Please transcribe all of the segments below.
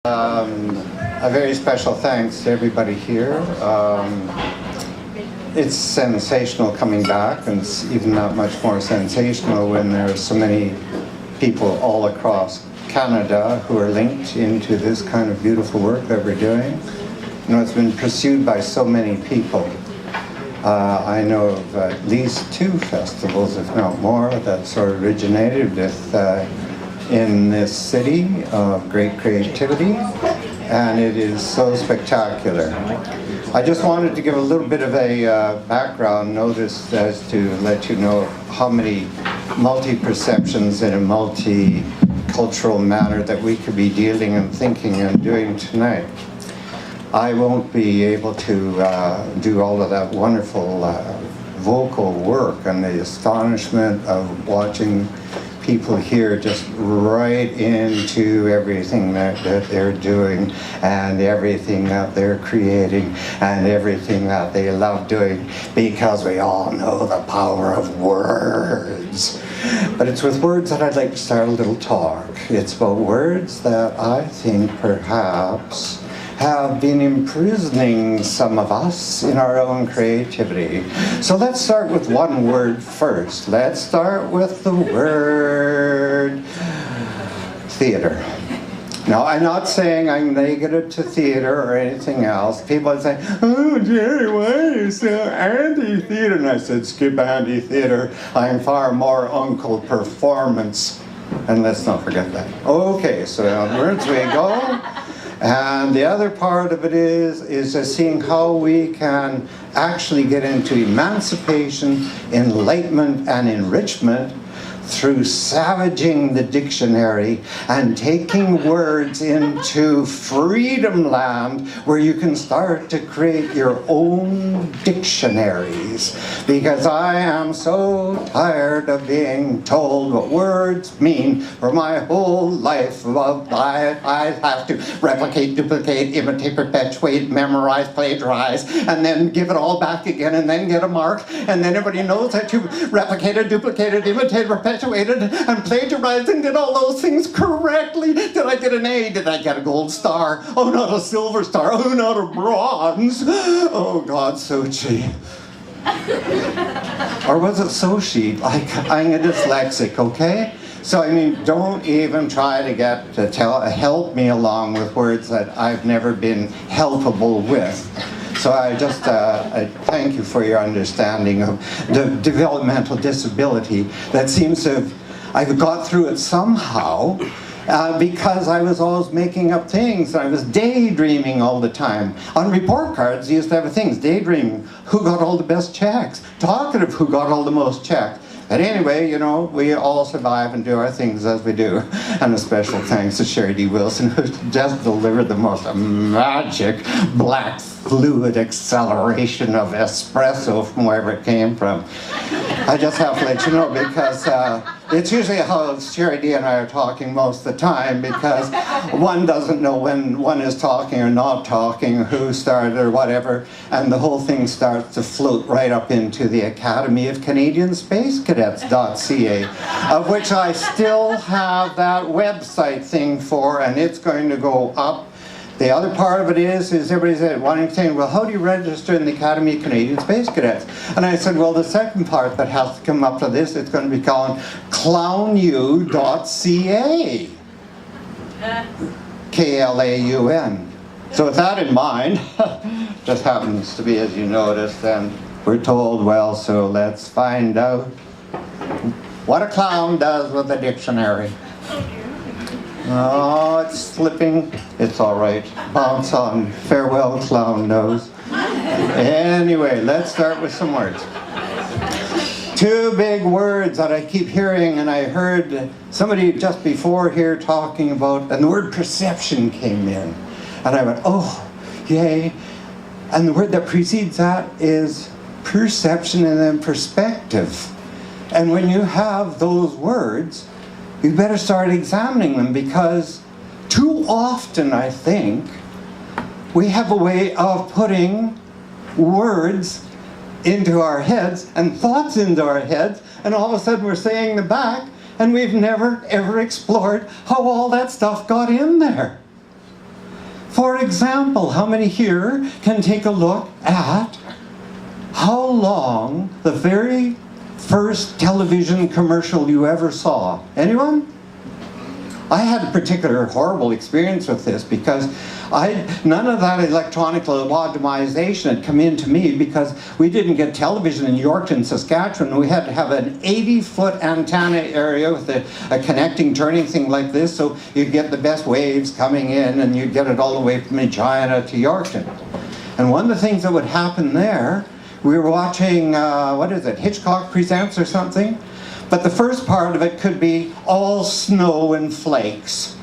A very special thanks to everybody here. It's sensational coming back, and it's even that much more sensational when there are so many people all across Canada who are linked into this kind of beautiful work that we're doing. You know, it's been pursued by so many people. I know of at least 2 festivals, if not more, that sort of originated with in this city of great creativity, and it is so spectacular. I just wanted to give a little bit of a background notice as to let you know how many multi-perceptions in a multicultural manner that we could be dealing and thinking and doing tonight. I won't be able to do all of that wonderful vocal work and the astonishment of watching people here just right into everything that they're doing and everything that they're creating and everything that they love doing, because we all know the power of words. But it's with words that I'd like to start a little talk. It's about words that I think perhaps have been imprisoning some of us in our own creativity. So let's start with one word first. Let's start with the word theater. Now, I'm not saying I'm negative to theater or anything else. People say, "Oh, Jerry, why are you so anti-theater?" And I said, skip anti-theater. I'm far more Uncle Performance. And let's not forget that. Okay, so onwards we go. And the other part of it is just seeing how we can actually get into emancipation, enlightenment, and enrichment through savaging the dictionary and taking words into freedom land, where you can start to create your own dictionaries. Because I am so tired of being told what words mean for my whole life. I have to replicate, duplicate, imitate, perpetuate, memorize, plagiarize, and then give it all back again, and then get a mark, and then everybody knows that you replicated, duplicated, imitated, perpetuated, and plagiarized and did all those things correctly. Did I get an A? Did I get a gold star? Oh, not a silver star. Oh, not a bronze. Oh, God, Sochi. Or was it Sochi? I'm a dyslexic, okay? So, I mean, don't even try to help me along with words that I've never been helpable with. So I just I thank you for your understanding of the developmental disability that seems to have, I've got through it somehow because I was always making up things. I was daydreaming all the time. On report cards, you used to have things, daydreaming, who got all the best checks, talkative, who got all the most checks. But anyway, you know, we all survive and do our things as we do. And a special thanks to Sherry D. Wilson, who just delivered the most magic black fluid acceleration of espresso from wherever it came from. I just have to let you know, because it's usually how Sherry D and I are talking most of the time, because one doesn't know when one is talking or not talking, who started or whatever, and the whole thing starts to float right up into the Academy of Canadian Space Cadets.ca, of which I still have that website thing for, and it's going to go up. The other part of it is everybody's saying, well, how do you register in the Academy of Canadian Space Cadets? And I said, well, the second part that has to come up to this, it's going to be called clownu.ca. K-L-A-U-N. So with that in mind, just happens to be, as you noticed, and we're told, well, so let's find out what a clown does with a dictionary. Oh, it's slipping. It's all right. Bounce on. Farewell, clown nose. Anyway, let's start with some words. 2 big words that I keep hearing, and I heard somebody just before here talking about, and the word perception came in. And I went, oh, yay. And the word that precedes that is perception and then perspective. And when you have those words, you better start examining them, because too often, I think, we have a way of putting words into our heads and thoughts into our heads, and all of a sudden we're saying them back, and we've never ever explored how all that stuff got in there. For example, how many here can take a look at how long the very first television commercial you ever saw? Anyone? I had a particular horrible experience with this because none of that electronic lobotomization had come into me because we didn't get television in Yorkton, Saskatchewan. We had to have an 80-foot antenna area with a connecting turning thing like this, so you'd get the best waves coming in and you'd get it all the way from Regina to Yorkton. And one of the things that would happen there, we were watching, Hitchcock Presents or something? But the first part of it could be all snow and flakes.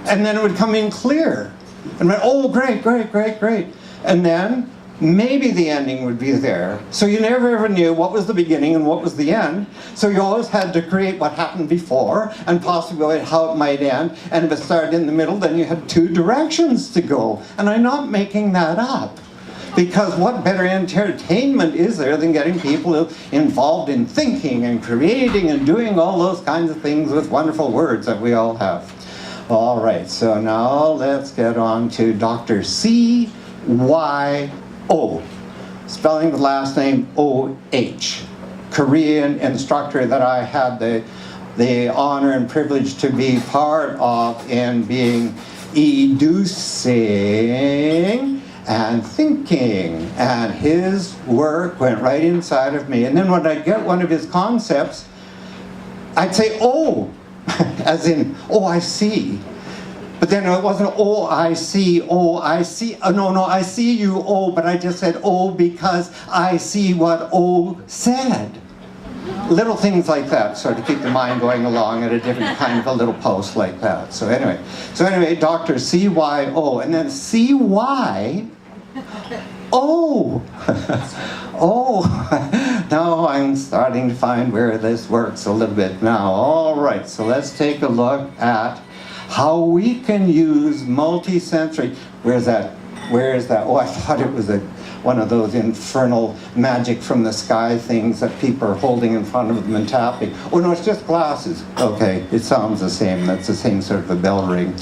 And then it would come in clear. And went, oh, great, great, great, great. And then maybe the ending would be there. So you never ever knew what was the beginning and what was the end. So you always had to create what happened before and possibly how it might end. And if it started in the middle, then you had two directions to go. And I'm not making that up. Because what better entertainment is there than getting people involved in thinking and creating and doing all those kinds of things with wonderful words that we all have. All right, so now let's get on to Dr. C-Y-O, spelling the last name O-H, Korean instructor that I had the honor and privilege to be part of in being educing and thinking, and his work went right inside of me. And then when I'd get one of his concepts, I'd say, oh, as in, oh, I see. But then it wasn't, oh, I see, oh, I see. Oh, no, I see you, oh, but I just said, oh, because I see what oh said. Little things like that, sort of keep the mind going along at a different kind of a little post like that. So anyway, Dr. C-Y-O, and then C-Y, oh, oh, now I'm starting to find where this works a little bit now. All right, so let's take a look at how we can use multisensory. Where is that? Oh, I thought it was one of those infernal magic from the sky things that people are holding in front of them and tapping. Oh no, it's just glasses. Okay, it sounds the same. That's the same sort of a bell ring.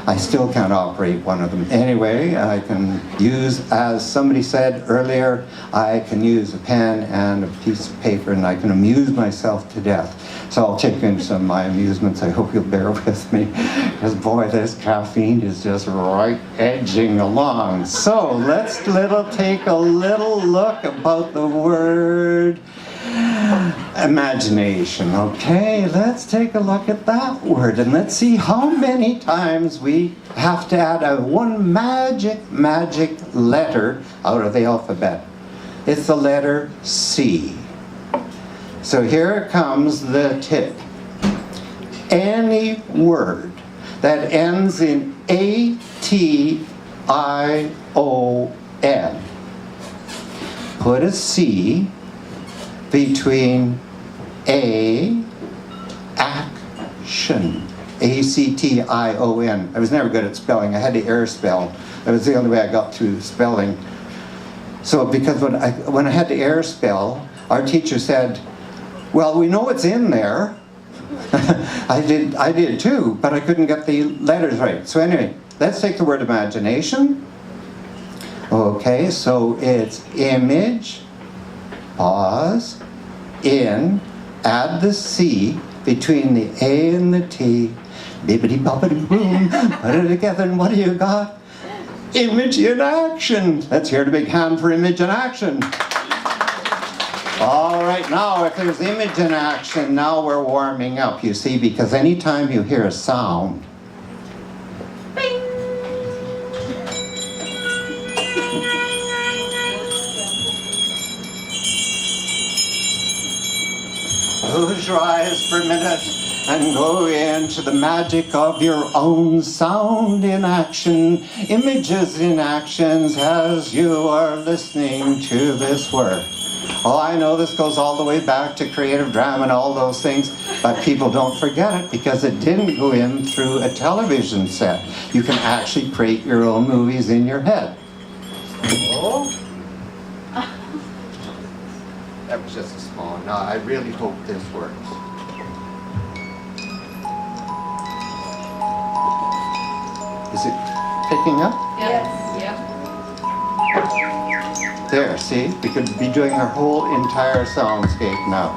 I still can't operate one of them. Anyway, I can use, as somebody said earlier, I can use a pen and a piece of paper and I can amuse myself to death. So I'll take in some of my amusements. I hope you'll bear with me. Because boy, this caffeine is just right edging along. So let's take a little look about the word imagination. Okay, let's take a look at that word and let's see how many times we have to add one magic letter out of the alphabet. It's the letter C. So here comes the tip. Any word that ends in A-T-I-O-N, put a C between A, action, A-C-T-I-O-N. I was never good at spelling. I had to air spell. That was the only way I got through spelling. So because when I had to air spell, our teacher said, well, we know it's in there. I did too, but I couldn't get the letters right. So anyway, let's take the word imagination. Okay, so it's image, pause, in, add the C between the A and the T, bibbidi bobbidi boom, put it together and what do you got? Image in action. Let's hear the big hand for image in action. All right, now if there's image in action, now we're warming up, you see, because anytime you hear a sound, bing. Close your eyes for a minute and go into the magic of your own sound in action, images in actions as you are listening to this work. Oh, I know this goes all the way back to creative drama and all those things, but people don't forget it because it didn't go in through a television set. You can actually create your own movies in your head. Oh. That was just a small one. No, I really hope this works. Is it picking up? Yes. Yep. There, see? We could be doing our whole entire soundscape now.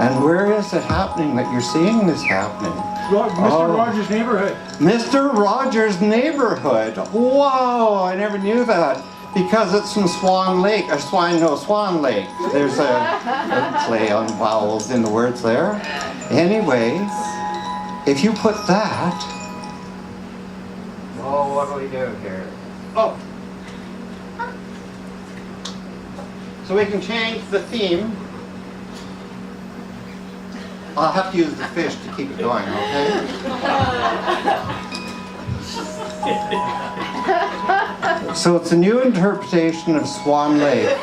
And where is it happening that you're seeing this happening? Mr. Rogers' neighborhood. Mr. Rogers' neighborhood. Wow, I never knew that. Because it's from Swan Lake, or Swan Lake. There's a play on vowels in the words there. Anyway, if you put that, oh, what do we do here? Oh. So we can change the theme. I'll have to use the fish to keep it going, okay? So it's a new interpretation of Swan Lake,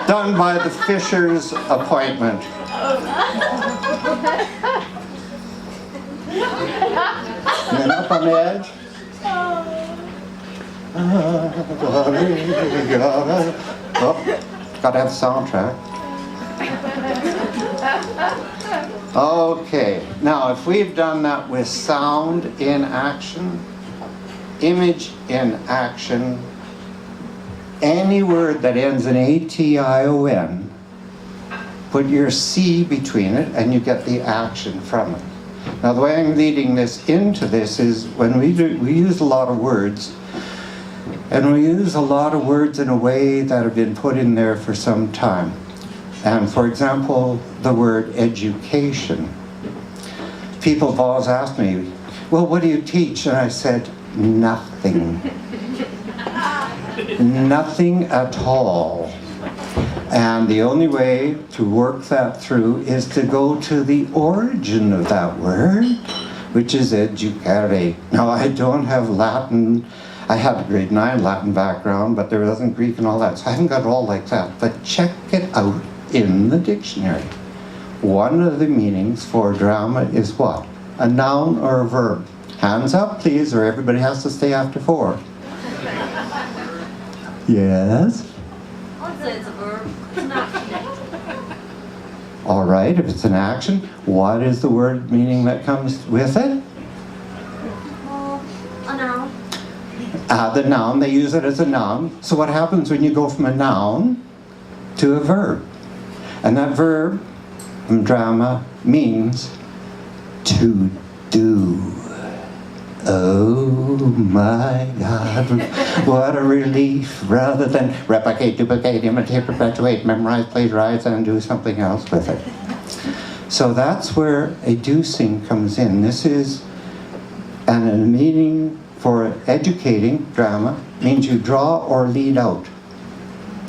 done by the Fisher's appointment. And then up on the edge. Oh, gotta have the soundtrack. Okay, now if we've done that with sound in action, image in action, any word that ends in A-T-I-O-N, put your C between it and you get the action from it. Now the way I'm leading this into this is when we use a lot of words, and we use a lot of words in a way that have been put in there for some time. And for example, the word education. People have always asked me, well, what do you teach? And I said, nothing. Nothing at all. And the only way to work that through is to go to the origin of that word, which is educare. Now, I don't have Latin. I have a grade 9 Latin background, but there wasn't Greek and all that, so I haven't got it all like that. But check it out in the dictionary. One of the meanings for drama is what? A noun or a verb. Hands up, please, or everybody has to stay after 4. Yes? I'll say it's a verb. It's not connected. All right, if it's an action, what is the word meaning that comes with it? Well, a noun. The noun, they use it as a noun. So what happens when you go from a noun to a verb? And that verb in drama means to do. Oh my God, what a relief. Rather than replicate, duplicate, imitate, perpetuate, memorize, plagiarize, and do something else with it. So that's where educing comes in. This is a meaning for educating, drama, means you draw or lead out.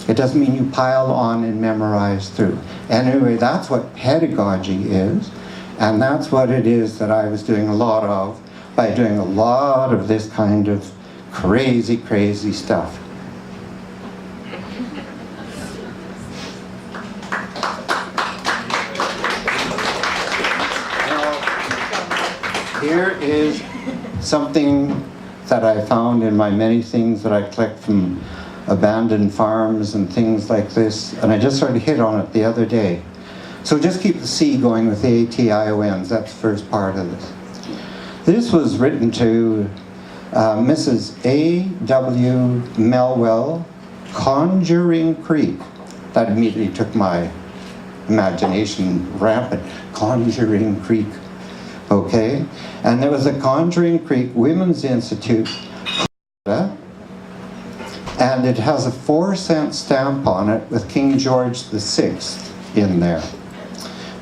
It doesn't mean you pile on and memorize through. Anyway, that's what pedagogy is, and that's what it is that I was doing a lot of by doing a lot of this kind of crazy, crazy stuff. Now, here is something that I found in my many things that I collect from abandoned farms and things like this, and I just sort of hit on it the other day. So just keep the C going with the A-T-I-O-Ns, that's the first part of this. This was written to Mrs. A.W. Melwell, Conjuring Creek. That immediately took my imagination rampant. Conjuring Creek, okay? And there was a Conjuring Creek Women's Institute, and it has a 4-cent stamp on it with King George VI in there.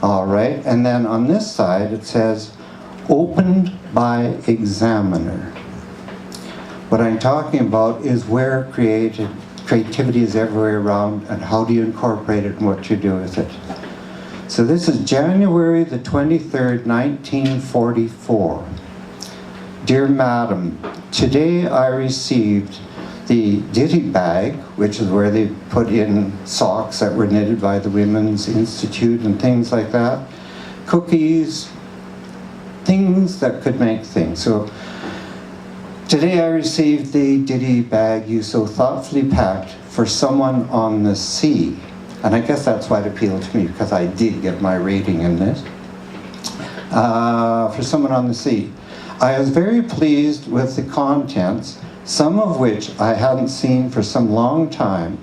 All right, and then on this side it says, opened by examiner. What I'm talking about is where creativity is everywhere around, and how do you incorporate it and what you do with it. So this is January the 23rd, 1944. Dear Madam, today I received the ditty bag, which is where they put in socks that were knitted by the Women's Institute and things like that, cookies, things that could make things. So today I received the ditty bag you so thoughtfully packed for someone on the sea. And I guess that's why it appealed to me, because I did get my rating in this. For someone on the sea. I was very pleased with the contents, some of which I hadn't seen for some long time,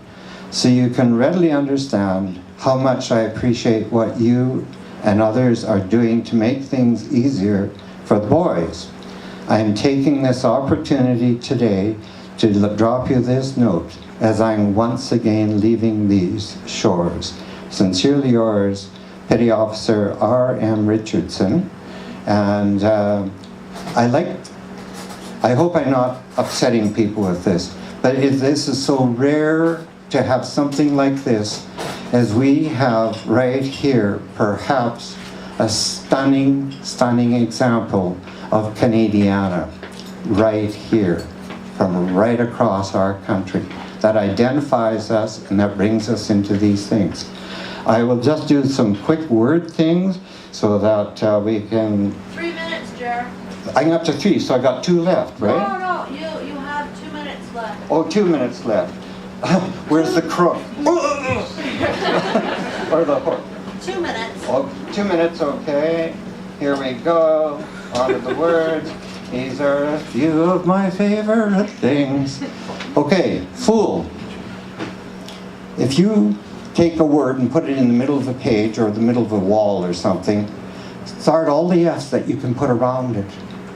so you can readily understand how much I appreciate what you and others are doing to make things easier for the boys. I am taking this opportunity today to drop you this note as I'm once again leaving these shores. Sincerely yours, Petty Officer R.M. Richardson. And I hope I'm not upsetting people with this, but this is so rare to have something like this, as we have right here, perhaps a stunning, stunning example of Canadiana right here, from right across our country, that identifies us and that brings us into these things. I will just do some quick word things so that we can... 3 minutes, Jer. I can up to 3, so I got 2 left, right? No, you have 2 minutes left. Oh, 2 minutes left. Where's the crook? Or the hook? 2 minutes. Oh, 2 minutes, okay. Here we go. On to the words. These are a few of my favorite things. Okay, fool. If you take a word and put it in the middle of a page or the middle of a wall or something, start all the F's that you can put around it.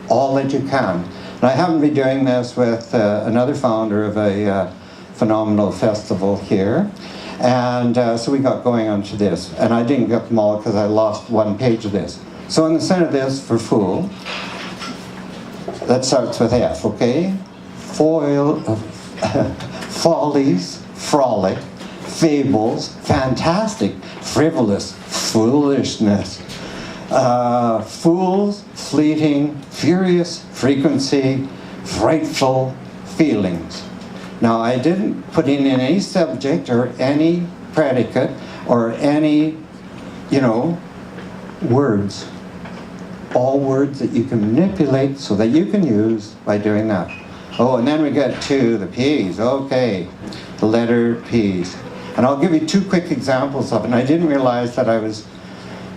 All that you can. And I happen to be doing this with another founder of a phenomenal festival here. And so we got going on to this. And I didn't get them all because I lost 1 page of this. So in the center of this, for fool, that starts with F, okay? Foil, follies, frolic, fables, fantastic, frivolous, foolishness, fools, fleeting, furious, frequency, frightful feelings. Now, I didn't put in any subject or any predicate or any, words. All words that you can manipulate so that you can use by doing that. Oh, and then we get to the P's. Okay, the letter P's. And I'll give you 2 quick examples of it. And I didn't realize that I was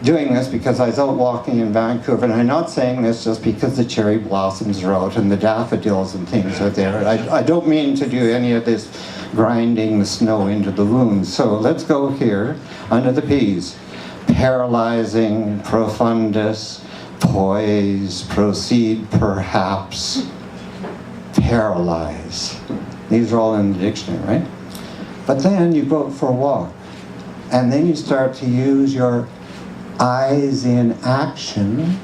doing this because I was out walking in Vancouver. And I'm not saying this just because the cherry blossoms are out and the daffodils and things are there. I don't mean to do any of this grinding the snow into the wounds. So let's go here under the P's. Paralyzing, profundus, poise, proceed, perhaps, paralyze. These are all in the dictionary, right? But then you go out for a walk, and then you start to use your eyes in action,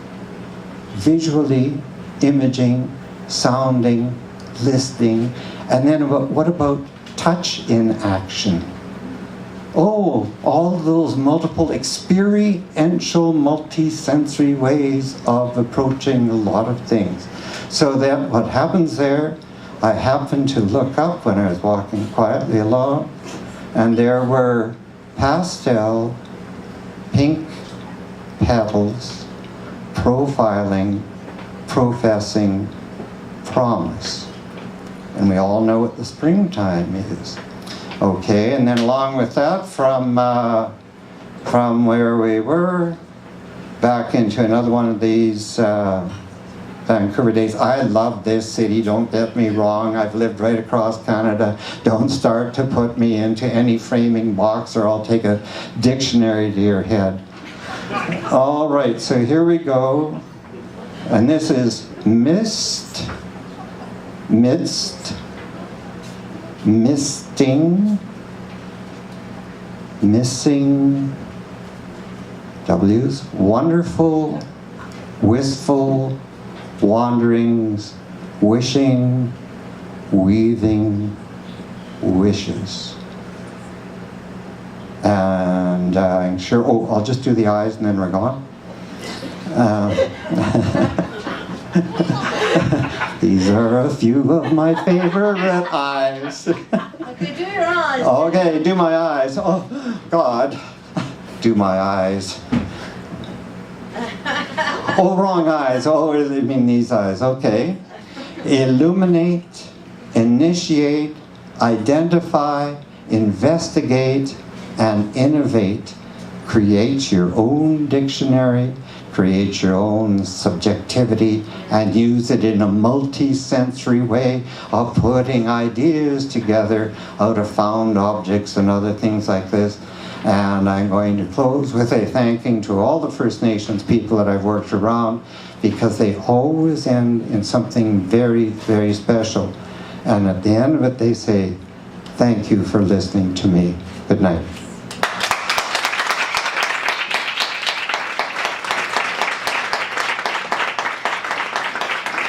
visually imaging, sounding, listening, and then what about touch in action? Oh, all those multiple experiential, multi-sensory ways of approaching a lot of things. So that what happens there, I happened to look up when I was walking quietly along, and there were pastel, pink petals, profiling, professing, promise. And we all know what the springtime is. Okay, and then along with that, from where we were, back into another one of these Vancouver days. I love this city, don't get me wrong. I've lived right across Canada. Don't start to put me into any framing box or I'll take a dictionary to your head. All right, so here we go. And this is mist, midst, misting, missing, W's, wonderful, wistful, wanderings, wishing, weaving, wishes. And I'm sure, I'll just do the eyes and then we're gone. These are a few of my favorite eyes. Okay, do your eyes. Okay, do my eyes. Oh, God. Do my eyes. Oh, wrong eyes. Oh, I mean these eyes. Okay. Illuminate, initiate, identify, investigate, and innovate create your own dictionary, create your own subjectivity, and use it in a multi-sensory way of putting ideas together out of found objects and other things like this. And I'm going to close with a thanking to all the First Nations people that I've worked around, because they always end in something very, very special. And at the end of it, they say, thank you for listening to me. Good night.